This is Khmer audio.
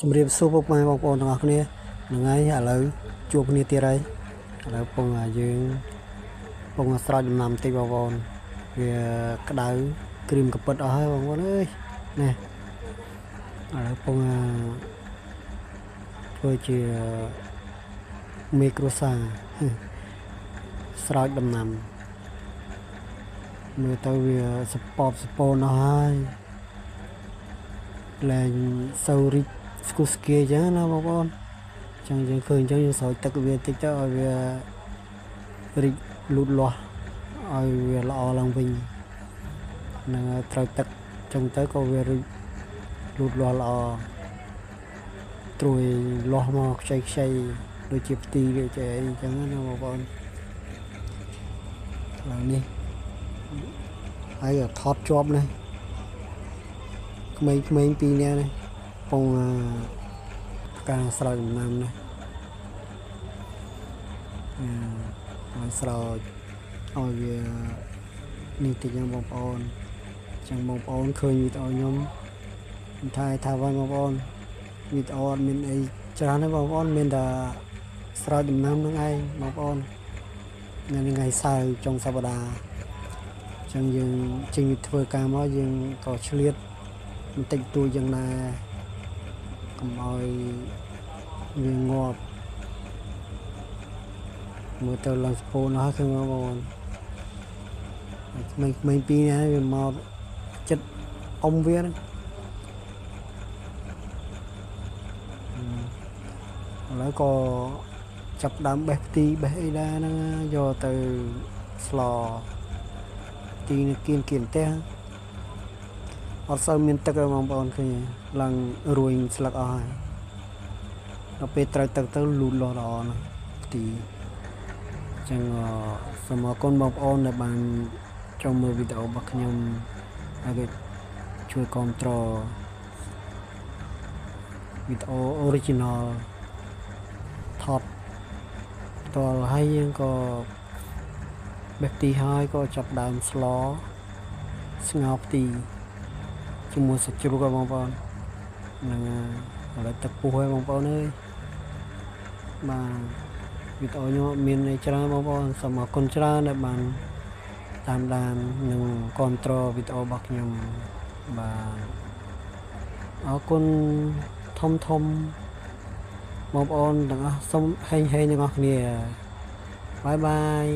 ជំរាបសួរពុកម៉ែបងប្អូនទាំងអស់គ្នាហ្នឹងហើយឥឡូវជួបគ្នាទៀតហើយឥឡូវពងយើងពងស្រោចដំណាំតិចបងប្អូនវាក្តៅគ្រីមកពិតអស់ហើយបងប្អូនអើយនេះឥឡូវពងធ្វើជាមេគ្រួសារស្រោចដំណាំមើលទៅវាសពូនអស់ហើយឡើងសូវរីកស្គុះស្គាយចឹងណាបងប្អូនចឹងយើងឃើញចឹងយើងស្រោចទឹកវាតិចទៅឲ្យវារីកលូតលាស់ឲ្យវាល្អឡើងវិញនឹងត្រូវទឹកចឹងទៅក៏វារីកលូតលាស់ល្អត្រួយលាស់មកខ្ចីដូចជាផ្ទីវាចេះអីចឹងណាបងប្អូនឡើងនេះហើយថតជាប់នេះក្មេងៗពីរនាក់នេះពងការស្រោចដំណាំនេះឲ្យស្រោចឲ្យវានេះតិចណាបងប្អូនចឹងបងប្អូនឃើញវីដេអូខ្ញុំថាបងប្អូនវីដេអូអត់មានអីច្រើនទេបងប្អូនមានតែស្រោចដំណាំហ្នឹងឯងបងប្អូនថ្ងៃសៅរ៍ចុងសប្តាហ៍ចឹងយើងចេញធ្វើការមកយើងក៏ឆ្លៀតបន្តិចតួចយ៉ាងណាកុំឲ្យវាងាប់មើលទៅឡើងស្ពូនហើយឃើញបងប្អូនក្មេងពីរនាក់វាមកចិត្តអ៊ំវាហ្នឹងឥឡូវក៏ចាប់ដើមបេះផ្ទីបេះអីដែរហ្នឹងយកទៅស្លទីគៀនផ្ទះអត់សូវមានទឹកទេបងប្អូនឃើញឡើងរួញស្លឹកអស់ហើយដល់ពេលត្រូវទឹកទៅលូតលាស់ល្អណាស់ផ្ទីអញ្ចឹងសូមអរគុណបងប្អូនដែលបានចូលមើលវីដេអូរបស់ខ្ញុំហើយក៏ជួយគាំទ្រវីដេអូ original ថតផ្ទាល់ហើយយើងក៏បេះផ្ទីហើយក៏ចាប់ដើមស្លស្ងោរផ្ទីជាមួយសាច់ជ្រូកបងប្អូនហ្នឹងឥឡូវទឹកពុះហើយបងប្អូនអើយបាទវីដេអូខ្ញុំមានអីច្រើនបងប្អូនសូមអរគុណច្រើនដែលបានតាមដាននិងគាំទ្រវីដេអូរបស់ខ្ញុំបាទអរគុណធំបងប្អូនទាំងអស់សូមហេងទាំងអស់គ្នាបាយបាយ